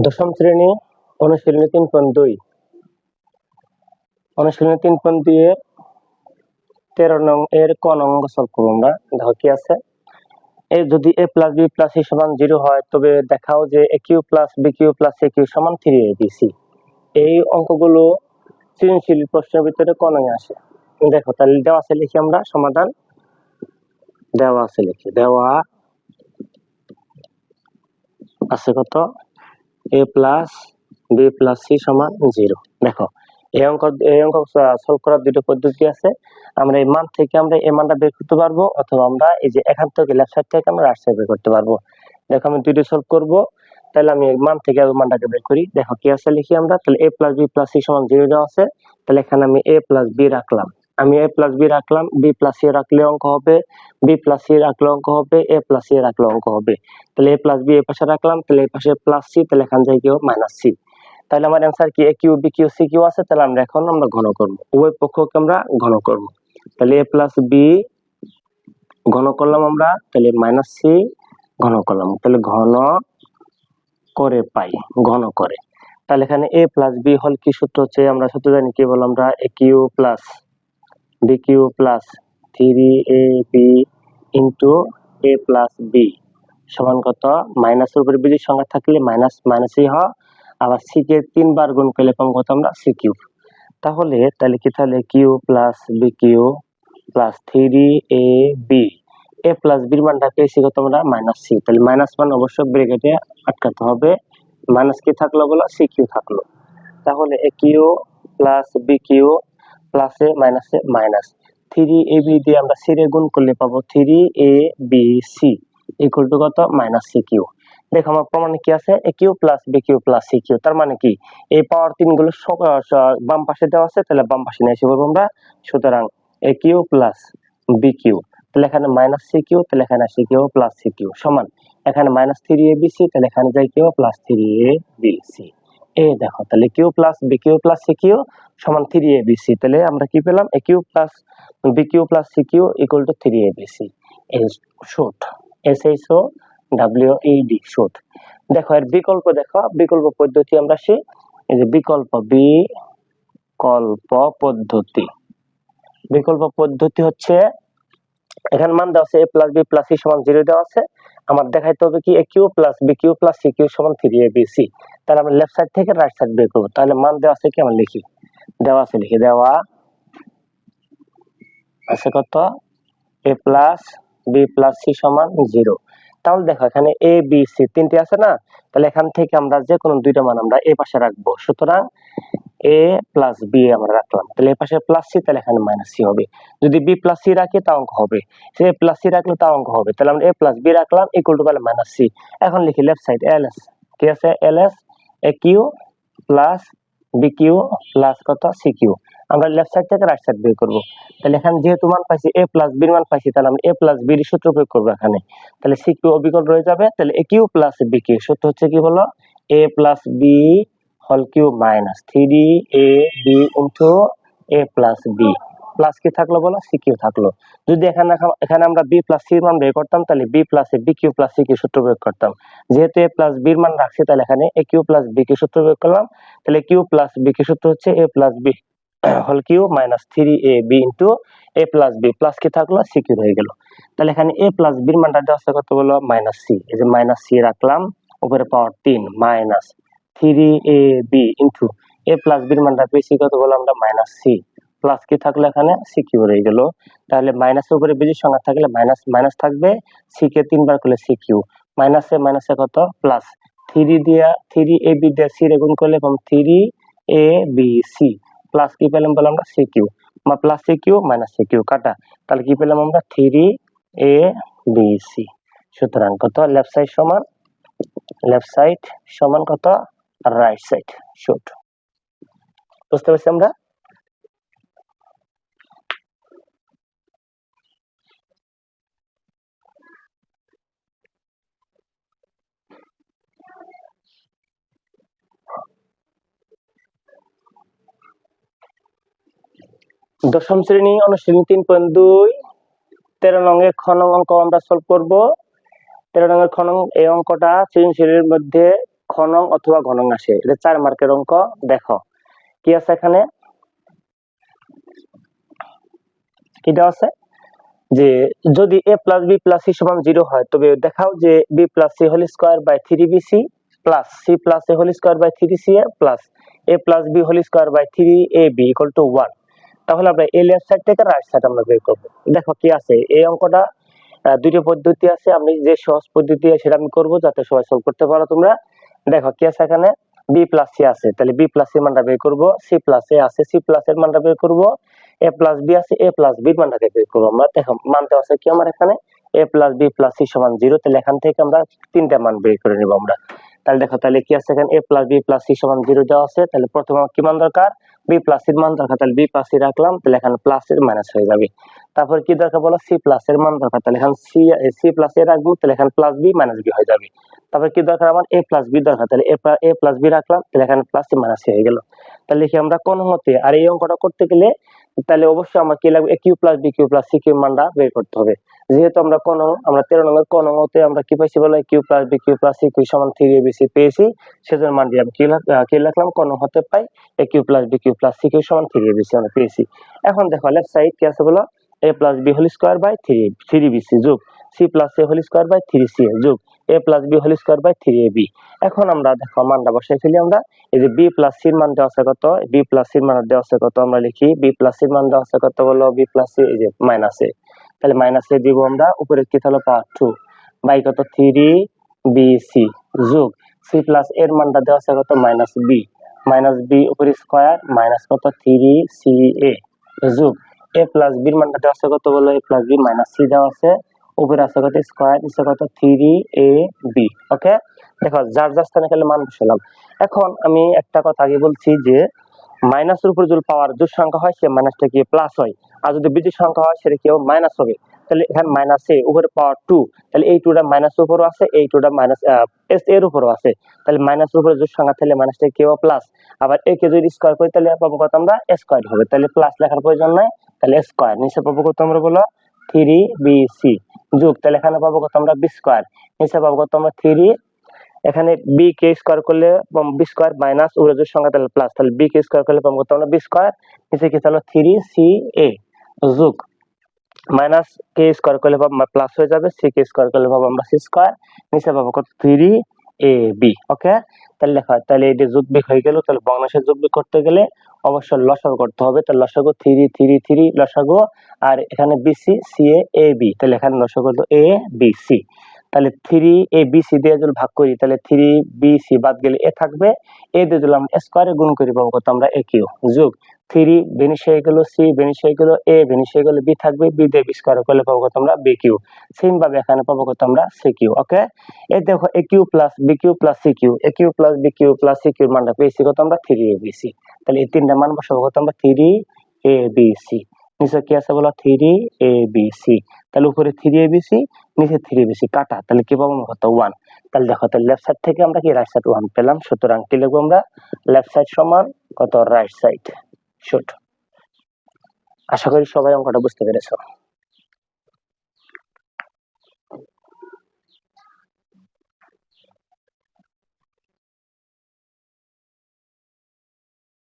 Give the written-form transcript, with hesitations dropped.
দশম শ্রেণী অনুশীলনী 3.2 অনুশীলনী 3.2 এর 13 নং এর ক নং অঙ্ক সলভ করব আমরা। দেখো কি আছে, যদি a plus b plus c সমান 0 হয় তবে দেখাও যে a cube plus b cube plus c cube সমান 3abc। এই অঙ্কগুলো সৃজনশীল প্রশ্নের ভিতরে ক নং এ আসে। দেখো তাহলে দেওয়া আছে লিখি আমরা সমাধান। দেওয়া আছে লিখি, দেওয়া আছে কত, a plus b plus c সমান 0। দেখো এই অঙ্ক সলভ করার দুটো পদ্ধতি আছে। আমরা এই মান থেকে আমরা এই মানটা বের করতে পারবো, অথবা আমরা এই যে এখান থেকে লেফট সাইড থেকে আমরা রাইট সাইড বের করতে পারবো। দেখো আমি দুটো সলভ করব, তাহলে আমি মান থেকে মানটাকে বের করি। দেখো কি আছে লিখি আমরা, তাহলে a plus b plus c সমান 0 দেওয়া আছে, তাহলে এখানে আমি a প্লাস b রাখলাম, আমি a প্লাস b রাখলাম, b প্লাস c রাখলে অঙ্ক হবে, b প্লাস c রাখলে অঙ্ক হবে, a প্লাস c রাখলে অঙ্ক হবে। তাহলে a প্লাস b এই পাশে রাখলাম, তাহলে এই পাশে প্লাস c, তাহলে এখান থেকে কি হবে মাইনাস c। তাহলে আমার অ্যান্সার কি, a cube b cube c cube আছে, তাহলে আমরা এখন ঘন করব, উভয় পক্ষকে আমরা ঘন করব। তাহলে a প্লাস b ঘন করলাম আমরা, তাহলে মাইনাস c ঘন করলাম, তাহলে ঘন করে পাই, ঘন করে। তাহলে এখানে a প্লাস b হল কি সূত্র হচ্ছে, আমরা সূত্র জানি কি বল, আমরা a cube plus b cube plus 3ab into a plus b সমান কত, মাইনাসের উপরে বিজোড় সংখ্যা থাকলে মাইনাস মাইনাসই হয়, আবার c কে 3 বার গুণ করলে পাবো কত আমরা c কিউব। তাহলে কি, তাহলে cube plus B cube plus 3ab, a plus বির মানটা পেয়েছি কত আমরা মাইনাস c, তাহলে মাইনাস মান অবশ্যই ব্র্যাকেটে আটকাতে হবে, মাইনাস কি থাকলো বলো, c কিউ থাকলো। তাহলে a cube plus B cube প্লাসে মাইনাসে মাইনাস 3ab দিয়ে আমরা c রে গুণ করলে পাবো 3abc ইকুয়াল টু কত মাইনাস c কিউ। দেখো আমার প্রমাণে কি আছে, a cube plus B cube plus c cube, তার মানে কি এই পাওয়ার 3 গুলো বাম পাশে দেওয়া আছে, তাহলে বাম পাশে নিয়ে এসে বলবো আমরা। সুতরাং a cube plus B cube, তাহলে এখানে মাইনাস c কিউ, তাহলে এখানে c cube plus c cube সমান এখানে মাইনাস 3abc, তাহলে এখানে যাই কিউ প্লাস 3abc। এই দেখো তাহলে cube plus B cube plus C cube সমান 3abc, তাহলে আমরা কি পেলাম, a cube plus B cube plus C cube equal to 3abc। is short, SHOWED short। দেখো এর বিকল্প, দেখো বিকল্প পদ্ধতি আমরা এই যে বিকল্প পদ্ধতি হচ্ছে, এখানে মান দেওয়া আছে a plus b plus c সমান 0 দেওয়া আছে, আমার দেখাইতে হবে কি a cube plus b cube plus c cube সমান 3abc। তাহলে আমরা লেফট সাইড থেকে রাইট সাইড বের করব। তাহলে মান দেওয়া আছে কি, আমরা লিখি, দেওয়া আছে লিখি, দেওয়া আছে কত, a plus b plus c সমান 0। তাহলে দেখো এখানে a b c তিনটি আছে না, তাহলে এখান থেকে আমরা যে কোনো দুইটা মান আমরা এই পাশে রাখবো। সুতরাং a প্লাস b আমরা রাখলাম, তাহলে এই পাশে প্লাস c, তাহলে এখানে মাইনাস c হবে। যদি b প্লাস c রাখি তা অঙ্ক হবে, সে প্লাস c রাখলে তা অঙ্ক হবে। তাহলে আমরা a প্লাস b রাখলাম ইকুয়াল টু বলে মাইনাস c। এখন লিখি লেফট সাইড ls, কি আছে ls, a cube plus B cube plus কত c কিউ, আমরা লেফট সাইড থেকে রাইট সাইড বের করব। তাহলে এখানে যেহেতু মান পাইছি a প্লাস b এর মান পাইছি, তাহলে আমরা a প্লাস b এর সূত্র প্রয়োগ করব এখানে। তাহলে c কিউ অবিকল রয়ে যাবে, তাহলে a cube plus b cube সূত্র হচ্ছে কি বলো, a plus b whole cube minus 3ab into a plus b plus কি থাকলো বলো, c কিউ থাকলো। যদি এখানে আমরা b প্লাস c এর মান বের করতাম, তাহলে b plus b cube plus c cube সূত্র প্রয়োগ করতাম। যেহেতু a প্লাস b এর মান রাখছি, তাহলে এখানে a cube plus b cube সূত্র প্রয়োগ করলাম। তাহলে কিউ প্লাস b কিউ সূত্র হচ্ছে a plus b whole cube minus 3ab into a plus b plus কি থাকলো c কিউ হয়ে গেল। তাহলে এখানে a প্লাস b এর মানটা দেওয়া আছে কত বলো মাইনাস c, এই যে মাইনাস c রাখলাম, উপরে পাওয়ার 3 minus 3ab into a plus b এর মানটা পেয়েছি কত বলো আমরা মাইনাস c, প্লাস কি থাকলো এখানে c কিউ রয়ে গেল। তাহলে মাইনাসের উপরে বিজোড় সংখ্যা থাকলে মাইনাস মাইনাস থাকবে, c কে 3 বার করলে c কিউ, মাইনাসে মাইনাসে কত প্লাস 3ab দিয়ে c রে গুণ করলে পাবো 3abc প্লাস কি পেলাম বলে আমরা c cube, plus c cube minus c cube কাটা, তাহলে কি পেলাম আমরা 3abc। সুতরাং কত, লেফট সাইড সমান কত রাইট সাইড শর্ট। বুঝতে পারছি আমরা। দশম শ্রেণী অনুশীলনী 3.2 13 নং এর খ নং অঙ্ক আমরা সলভ করব। 13 নং এর খ নং এই অঙ্কটা সৃজনশীলের মধ্যে খ নং অথবা ঘ নং আসে। এটা 4 মার্কের অঙ্ক। দেখো কি আছে এখানে, কি দেওয়া আছে যে যদি a plus b plus c সমান 0 হয় তবে দেখাও যে b plus c whole square by 3bc plus c plus a whole square by 3ca plus a plus b whole square by 3ab equal to 1। তাহলে আমরা এই লেফট সাইড থেকে right side আমরা বের করব। দেখো কি আছে এই অঙ্কটা, দুটো পদ্ধতি আছে, আমি যে সহজ পদ্ধতি সেটা আমি করব যাতে সবাই সলভ করতে পারো তোমরা। দেখো কি আছে এখানে, b প্লাস c আছে, তাহলে b প্লাস c মানটা বের করব, c প্লাস a আছে, c প্লাস এর মানটা বের করব, a প্লাস b আছে, a প্লাস b এর মানটা বের করব। আমরা দেখো মানটা আছে কি আমার এখানে a plus b plus c সমান 0, তাহলে এখান থেকে আমরা তিনটা মান বের করে নেব আমরা। তাহলে দেখো তাহলে কি আছে এখানে a plus b plus c সমান 0 দেওয়া আছে, তাহলে প্রথমে কি মান দরকার, b প্লাস c এর মান দরকার, তাহলে b প্লাস c রাখলাম, তাহলে এখানে প্লাস এর মাইনাস হয়ে যাবে। তারপর কি দরকার বলো, c প্লাস এর মান দরকার, তাহলে এখানে c প্লাস a রাখবো, তাহলে এখানে প্লাস b মাইনাস b হয়ে যাবে। তারপর কি দরকার আমার a প্লাস b দরকার, তাহলে a প্লাস b রাখলাম, তাহলে এখানে প্লাস c মাইনাস c হয়ে গেল। তাহলে লিখি আমরা কোন হতে, আর এই অঙ্কটা করতে গেলে তাহলে অবশ্যই আমার কি লাগবে, a cube plus b cube plus c cube মানটা বের করতে হবে। যেহেতু আমরা 13 নম্বর কোন হতে আমরা কি পাইছি বলো, a cube plus b cube plus c cube সমান 3abc পেয়েছি, সেজন্য মান দিয়ে আমি কি লিখলাম, কোন হতে পাই a cube plus b cube plus c cube সমান 3abc আমরা পেয়েছি। এখন দেখো লেফট সাইড কি আছে বলো, a plus b whole square by 3bc যোগ c plus a whole square by 3ca যোগ a plus b whole square by 3ab। এখন আমরা দেখো মানটা বসাই ফেলি আমরা। এই যে b প্লাস c এর মান দেওয়া আছে কত, b প্লাস c এর মান দেওয়া আছে কত, আমরা লিখি b প্লাস c এর মান দেওয়া আছে কত বলো, b প্লাস c এই যে মাইনাস a, তাহলে মাইনাস a দিব আমরা, উপরে কি হলো পাওয়ার 2 বাই কত 3bc যোগ c প্লাস এর মানটা দেওয়া আছে কত মাইনাস b উপরে স্কয়ার মাইনাস কত 3ca যোগ a প্লাস b এর মানটা দেওয়া আছে কত বলো, a plus b minus c দেওয়া আছে, উপরে আছে কত স্কয়ার, নিচে কত 3ab। ওকে, দেখো যার যার স্থানে খেলে মান বসালাম। এখন আমি একটা কথা আগে বলছি যে মাইনাসের উপর যদি পাওয়ার জোড় সংখ্যা হয় সে মাইনাসটা কি প্লাস হয়, আর যদি বিজোড় সংখ্যা হয় সেটা কি মাইনাস হবে। তাহলে এখানে মাইনাস এ উপরে পাওয়ার 2, তাহলে এই 2টা মাইনাসের উপরও আছে, এই 2টা মাইনাস এস এর উপরও আছে, তাহলে মাইনাসের উপরে জোড় সংখ্যা তাহলে মাইনাসটা কি হবে প্লাস, আবার এ কে যদি স্কয়ার করি তাহলে পাবো কত আমরা স্কয়ার হবে, তাহলে প্লাস লেখার প্রয়োজন নাই, তাহলে স্কয়ার নিচে পাবো কত আমরা বলো 3bc যোগ, তাহলে এখানে পাবো কত আমরা b স্কয়ার, নিচে পাবো কত আমরা 3, এখানে b কে স্কয়ার করলে b স্কয়ার মাইনাস উড়াজোড় সংখ্যা তাহলে প্লাস, তাহলে b কে স্কয়ার করলে পাবো কত আমরা b স্কয়ার, নিচে কি তাহলে 3ca যোগ মাইনাস কে স্কয়ার করলে পাবো প্লাস হয়ে যাবে, c কে স্কয়ার করলে পাবো আমরা c স্কয়ার, নিচে পাবো কত 3ab। ওকে, তাহলে লেখা তাহলে এই যে যোগ বিয়োগ হয়ে গেল, তাহলে ভগ্নাংশের যোগ বিয়োগ করতে গেলে অবশ্যই লসাগু করতে হবে, তাহলে লসাগু 3 লসাগু, আর এখানে bc ca ab, তাহলে এখানে লসাগু হলো abc, তাহলে 3abc দিয়ে যদি ভাগ করি তাহলে 3bc বাদ গেলে a থাকবে, a দিয়ে দিলাম স্কয়ারে গুণ করে পাবো কত আমরা a কিউ যোগ 3 ভেনিশ হয়ে গেল, c ভেনিশ হয়ে গেল, a ভেনিশ হয়ে গেল, b থাকবে, b দিয়ে b স্কয়ার করলে পাবো কত আমরা b কিউ, সেম ভাবে এখানে পাবো কত আমরা c কিউ। ওকে, এই দেখো a cube plus b cube plus c cube, a cube plus b cube plus c কিউর মানটা পেয়েছি কত আমরা 3abc, তাহলে এই তিনটা মান বসাবো কত আমরা 3abc, নিচে কি আছে বলো 3abc, তাহলে উপরে 3abc নিচে 3abc কাটা, তাহলে কি পাবো কত 1, তাহলে দেখো তাহলে লেফট সাইড থেকে আমরা কি রাইট সাইড 1 পেলাম, সুতরাং কি লিখবো আমরা লেফট সাইড সমান কত রাইট সাইড শুট। আশা করি সবাই অঙ্কটা বুঝতে পেরেছো।